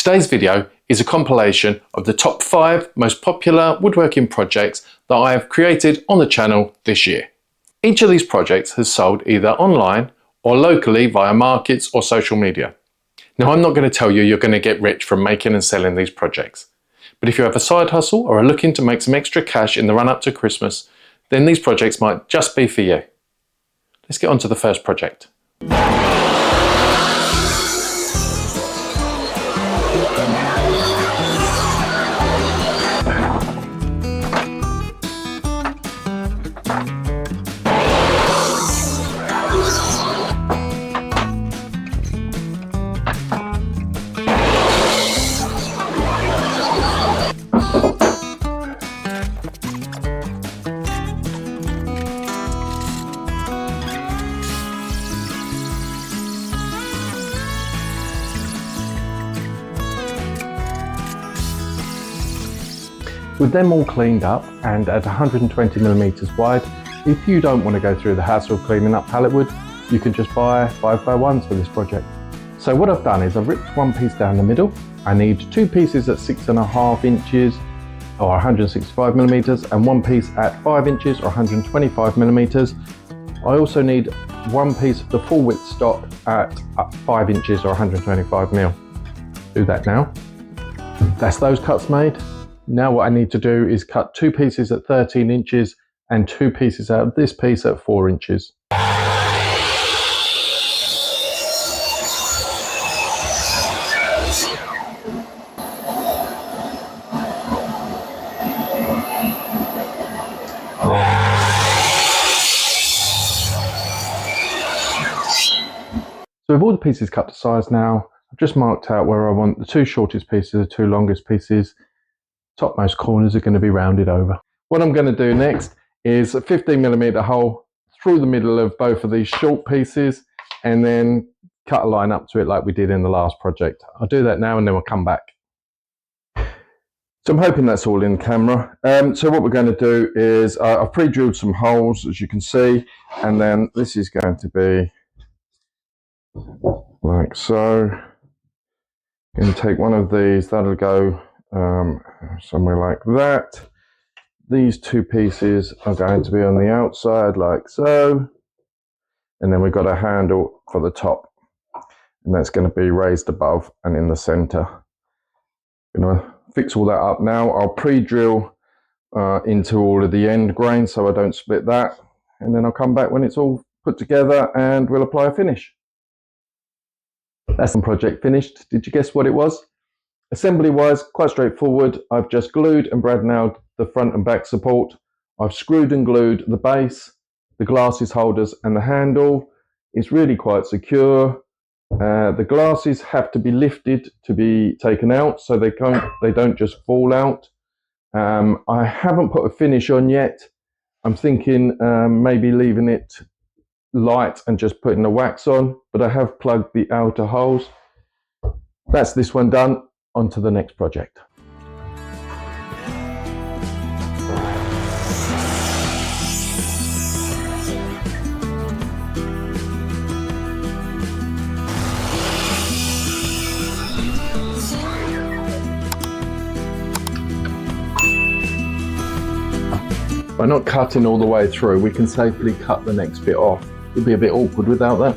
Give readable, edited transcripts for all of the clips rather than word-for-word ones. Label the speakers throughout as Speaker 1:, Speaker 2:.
Speaker 1: Today's video is a compilation of the top 5 most popular woodworking projects that I have created on the channel this year. Each of these projects has sold either online or locally via markets or social media. Now, I'm not going to tell you you're going to get rich from making and selling these projects, but if you have a side hustle or are looking to make some extra cash in the run up to Christmas, then these projects might just be for you. Let's get on to the first project. With them all cleaned up and at 120mm wide, if you don't want to go through the hassle of cleaning up pallet wood, you can just buy 5x1s for this project. So what I've done is I've ripped one piece down the middle. I need 2 pieces at 6.5 inches or 165mm and one piece at 5 inches or 125mm. I also need one piece of the full width stock at 5 inches or 125mm. Do that now. That's those cuts made. Now what I need to do is cut 2 pieces at 13 inches and 2 pieces out of this piece at 4 inches. So with all the pieces cut to size now, I've just marked out where I want the 2 shortest pieces, the 2 longest pieces. Topmost corners are going to be rounded over. What I'm going to do next is a 15mm hole through the middle of both of these short pieces and then cut a line up to it like we did in the last project. I'll do that now and then we'll come back. So I'm hoping that's all in camera. So what we're going to do is I've pre-drilled some holes, as you can see, and then this is going to be like so. I'm going to take one of these, that'll go somewhere like that. These 2 pieces are going to be on the outside like so, and then we've got a handle for the top, and that's going to be raised above and in the center. I'm going to fix all that up now. I'll pre-drill into all of the end grain so I don't split that, and then I'll come back when it's all put together and we'll apply a finish. That's the project finished. Did you guess what it was? Assembly wise, quite straightforward. I've just glued and brad nailed the front and back support. I've screwed and glued the base, the glasses holders and the handle. It's really quite secure. The glasses have to be lifted to be taken out so they don't just fall out. I haven't put a finish on yet. I'm thinking maybe leaving it light and just putting the wax on, but I have plugged the outer holes. That's this one done. On to the next project. By not cutting all the way through, we can safely cut the next bit off. It'd be a bit awkward without that.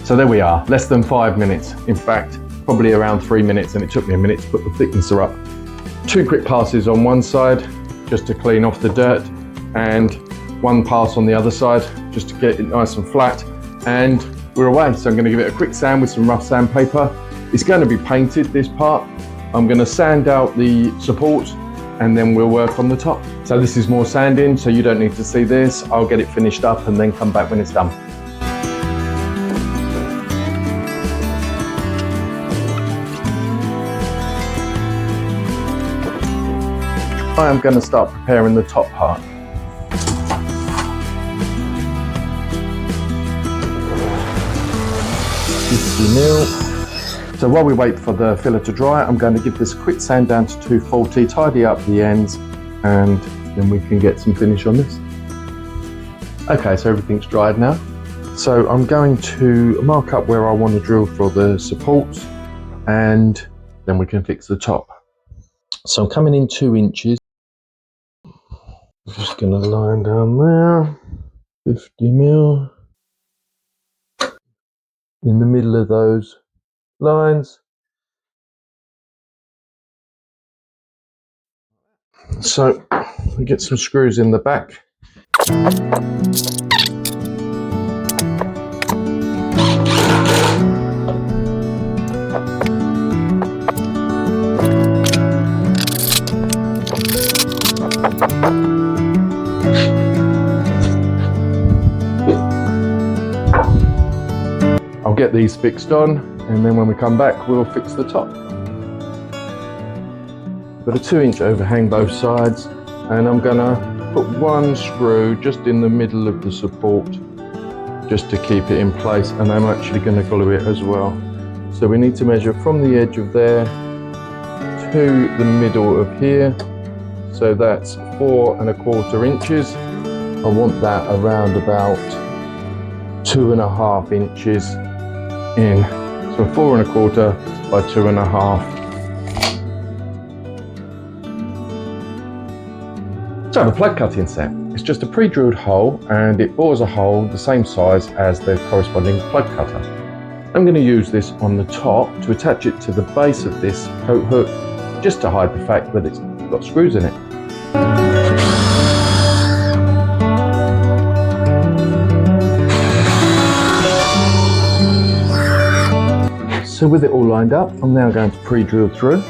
Speaker 1: So there we are, less than 5 minutes. In fact, probably around 3 minutes, and it took me a minute to put the thicknesser up. 2 quick passes on one side, just to clean off the dirt, and 1 pass on the other side, just to get it nice and flat, and we're away. So I'm going to give it a quick sand with some rough sandpaper. It's going to be painted, this part. I'm going to sand out the support, and then we'll work on the top. So this is more sanding, so you don't need to see this. I'll get it finished up and then come back when it's done. I am going to start preparing the top part. So while we wait for the filler to dry, I'm going to give this a quick sand down to 240, tidy up the ends and then we can get some finish on this. Okay, so everything's dried now. So I'm going to mark up where I want to drill for the supports, and then we can fix the top. So I'm coming in 2 inches. I'm just going to line down there, 50 mil, in the middle of those lines. So we get some screws in the back. I'll get these fixed on, and then when we come back we'll fix the top. Got a 2-inch overhang both sides, and I'm gonna put 1 screw just in the middle of the support just to keep it in place, and I'm actually going to glue it as well. So we need to measure from the edge of there to the middle of here, so that's 4 1/4 inches. I want that around about 2 1/2 inches in, so 4 1/4 by 2 1/2. So the plug cutting set, it's just a pre-drilled hole, and it bores a hole the same size as the corresponding plug cutter. I'm going to use this on the top to attach it to the base of this coat hook, just to hide the fact that it's got screws in it. So with it all lined up, I'm now going to pre-drill through.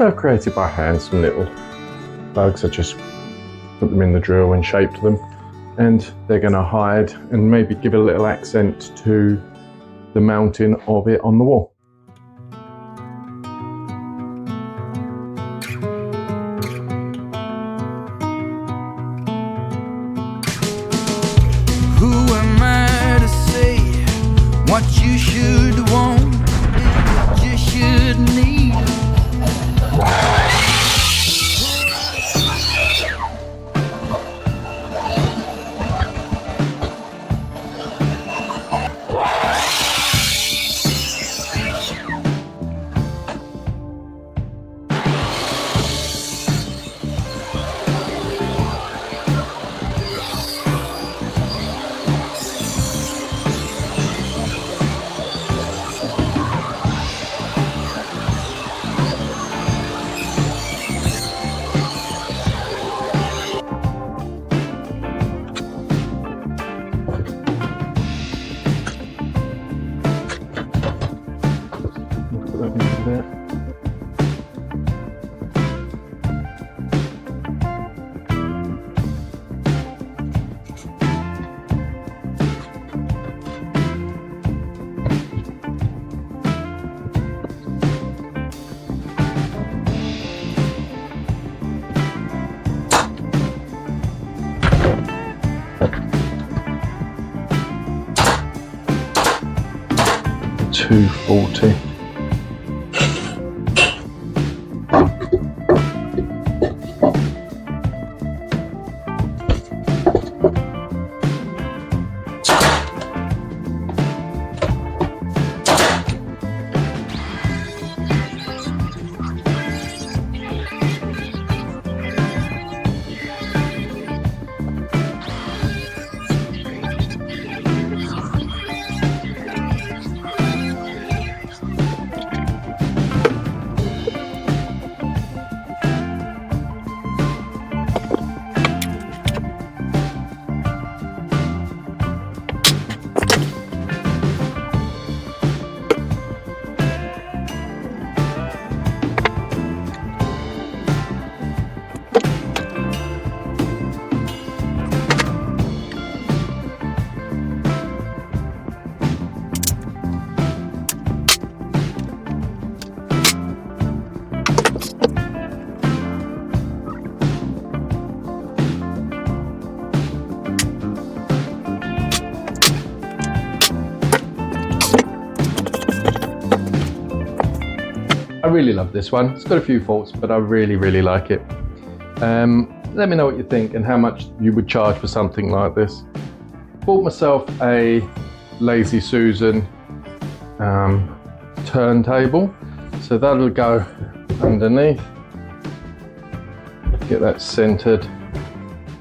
Speaker 1: I've created by hand some little bugs. I just put them in the drill and shaped them, and they're going to hide and maybe give a little accent to the mounting of it on the wall.
Speaker 2: Who am I to say what you should want, what you should need?
Speaker 1: Put that into there. $240. really love this one. It's got a few faults, but I really like it. Let me know what you think and how much you would charge for something like this. Bought myself a Lazy Susan turntable, so that'll go underneath. Get that centered,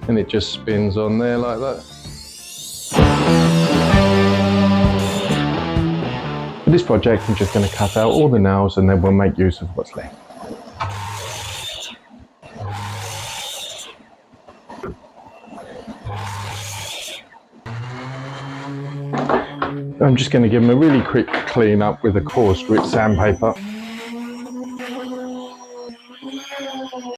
Speaker 1: and it just spins on there like that. For this project, I'm just going to cut out all the nails and then we'll make use of what's left. I'm just going to give them a really quick clean up with a coarse grit sandpaper.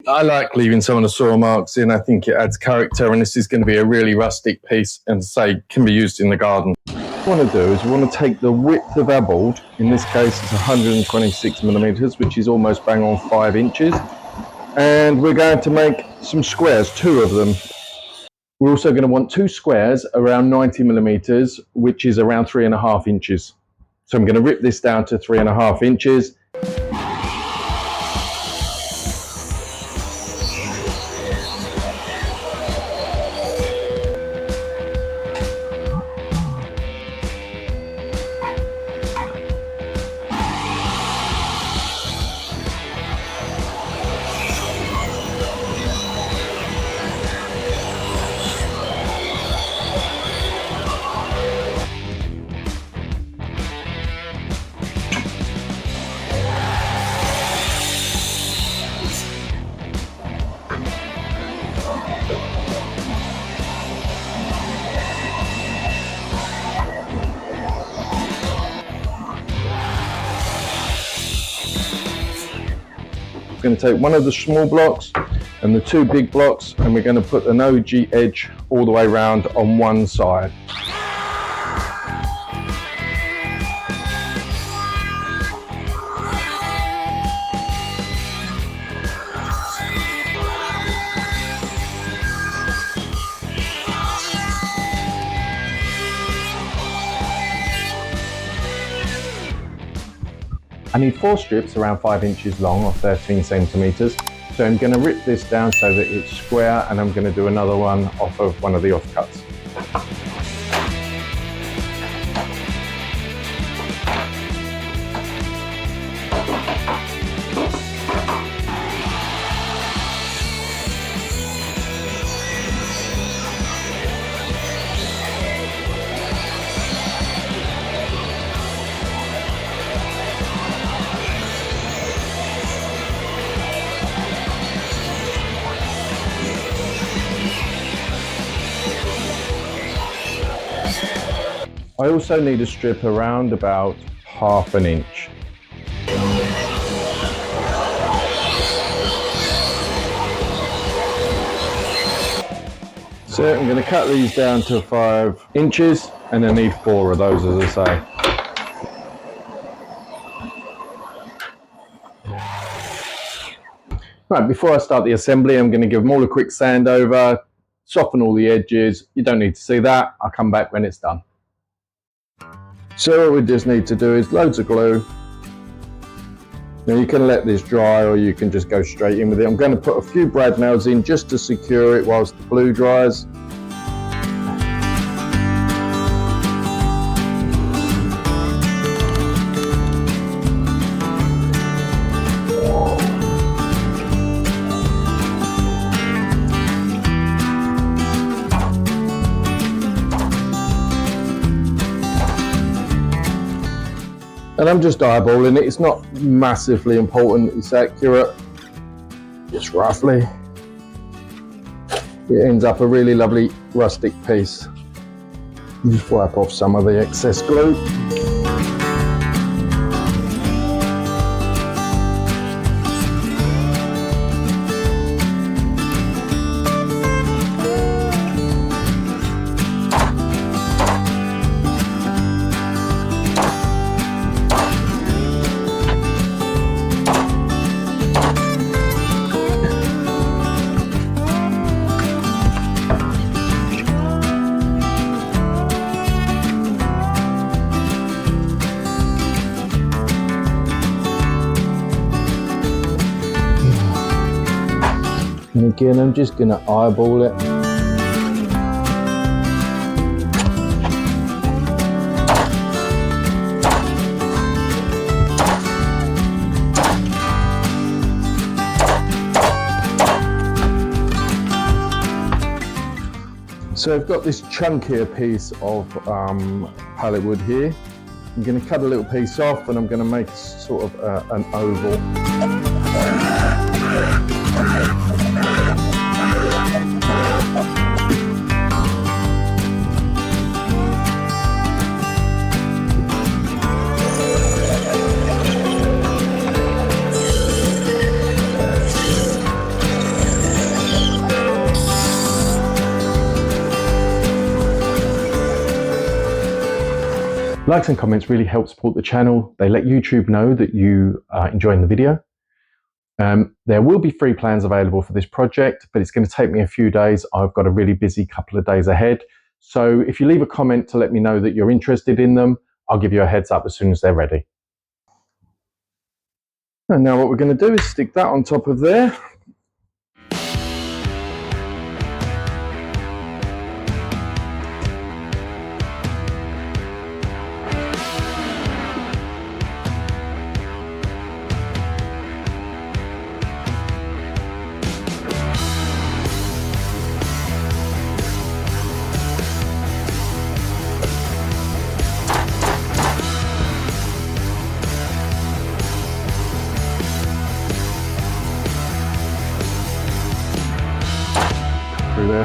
Speaker 1: I like leaving some of the saw marks in. I think it adds character, and this is going to be a really rustic piece and say can be used in the garden. What we want to do is we want to take the width of our board, in this case it's 126 millimeters, which is almost bang on 5 inches, and we're going to make some squares, 2 of them. We're also going to want 2 squares around 90 millimeters, which is around 3.5 inches. So I'm going to rip this down to 3.5 inches. We're going to take one of the small blocks and the 2 big blocks, and we're going to put an OG edge all the way around on one side. I need 4 strips around 5 inches long or 13 centimeters. So I'm going to rip this down so that it's square, and I'm going to do another one off of one of the offcuts. I also need a strip around about 1/2 inch. So I'm going to cut these down to 5 inches, and I need 4 of those, as I say. Right, before I start the assembly, I'm going to give them all a quick sand over, soften all the edges. You don't need to see that. I'll come back when it's done. So what we just need to do is loads of glue. Now you can let this dry, or you can just go straight in with it. I'm going to put a few brad nails in just to secure it whilst the glue dries. And I'm just eyeballing it. It's not massively important it's accurate, just roughly. It ends up a really lovely rustic piece. Just wipe off some of the excess glue. And again, I'm just going to eyeball it. So I've got this chunkier piece of pallet wood here. I'm going to cut a little piece off and I'm going to make sort of an oval. Likes and comments really help support the channel. They let YouTube know that you are enjoying the video. There will be free plans available for this project, but it's going to take me a few days. I've got a really busy couple of days ahead. So if you leave a comment to let me know that you're interested in them, I'll give you a heads up as soon as they're ready. And now what we're going to do is stick that on top of there. Through there.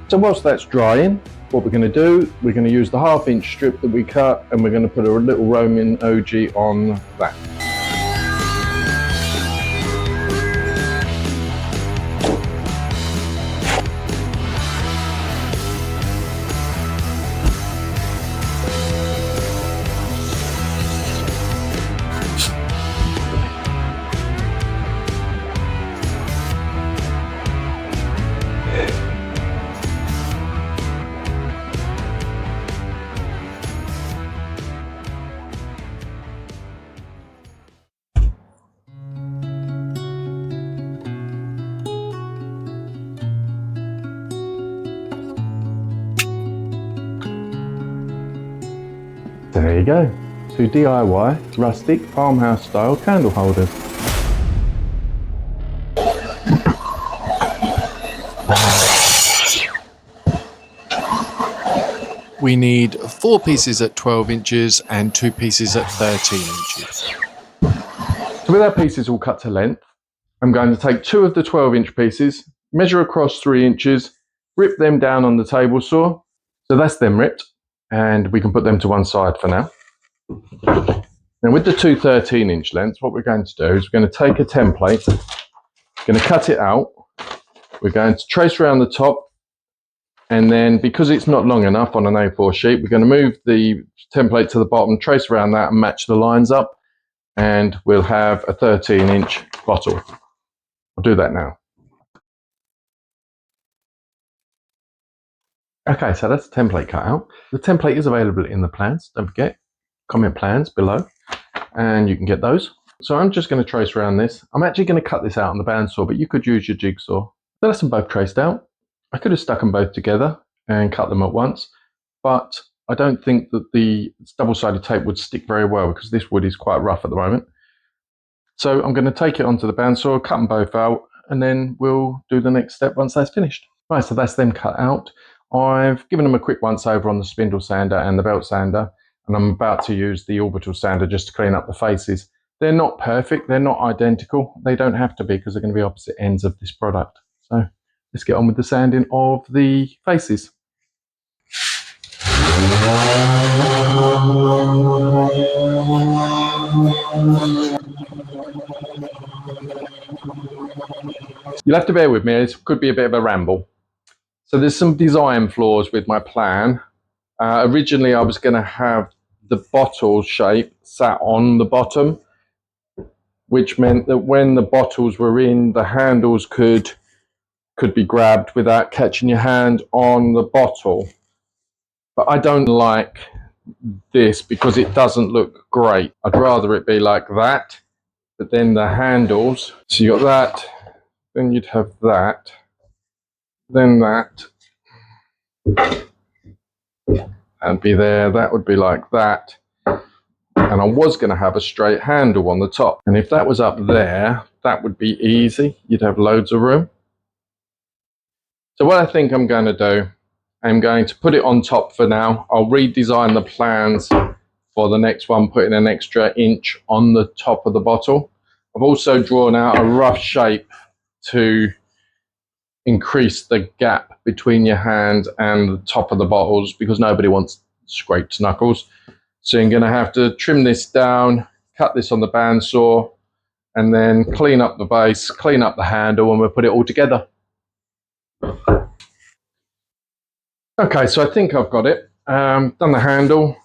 Speaker 1: So whilst that's drying, what we're going to do, we're going to use the 1/2 inch strip that we cut and we're going to put a little Roman OG on that. There you go, 2 DIY rustic farmhouse style candle holders.
Speaker 3: We need 4 pieces at 12 inches and 2 pieces at 13 inches.
Speaker 1: So with our pieces all cut to length, I'm going to take 2 of the 12-inch pieces, measure across 3 inches, rip them down on the table saw. So that's them ripped, and we can put them to one side for now. Now with the 2 13-inch lengths, what we're going to do is we're going to take a template, going to cut it out, we're going to trace around the top, and then because it's not long enough on an A4 sheet, we're going to move the template to the bottom, trace around that and match the lines up, and we'll have a 13-inch bottle. I'll do that now. Okay, so that's the template cut out. The template is available in the plans, don't forget, comment plans below, and you can get those. So I'm just going to trace around this. I'm actually going to cut this out on the bandsaw, but you could use your jigsaw. So that's them both traced out. I could have stuck them both together and cut them at once, but I don't think that the double-sided tape would stick very well because this wood is quite rough at the moment. So I'm going to take it onto the bandsaw, cut them both out, and then we'll do the next step once that's finished. Right, so that's them cut out. I've given them a quick once over on the spindle sander and the belt sander, and I'm about to use the orbital sander just to clean up the faces. They're not perfect, they're not identical. They don't have to be because they're going to be opposite ends of this product. So let's get on with the sanding of the faces. You'll have to bear with me, this could be a bit of a ramble. So there's some design flaws with my plan. Originally I was going to have the bottle shape sat on the bottom, which meant that when the bottles were in, the handles could be grabbed without catching your hand on the bottle. But I don't like this because it doesn't look great. I'd rather it be like that, but then the handles, so you got that, then you'd have that, then that, and be there. That would be like that. And I was going to have a straight handle on the top. And if that was up there, that would be easy. You'd have loads of room. So what I think I'm going to do, I'm going to put it on top for now. I'll redesign the plans for the next one, putting an extra inch on the top of the bottle. I've also drawn out a rough shape to increase the gap between your hand and the top of the bottles because nobody wants scraped knuckles. So you're going to have to trim this down, cut this on the bandsaw, and then clean up the base, clean up the handle, and we'll put it all together. Okay, so I think I've got it. Done the handle,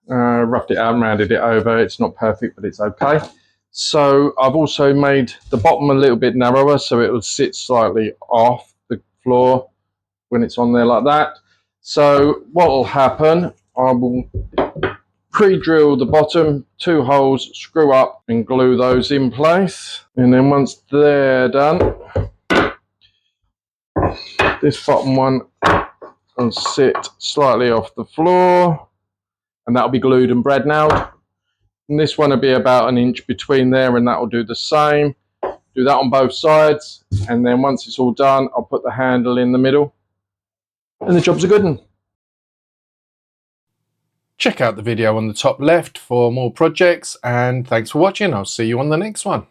Speaker 1: roughed it out, rounded it over. It's not perfect, but it's okay. So I've also made the bottom a little bit narrower so it will sit slightly off the floor when it's on there like that. So what will happen, I will pre-drill the bottom 2 holes, screw up and glue those in place. And then once they're done, this bottom one will sit slightly off the floor and that'll be glued and brad nailed. And this one will be about an inch between there and that will do the same. Do that on both sides. And then once it's all done, I'll put the handle in the middle and the job's a good one.
Speaker 3: Check out the video on the top left for more projects, and thanks for watching. I'll see you on the next one.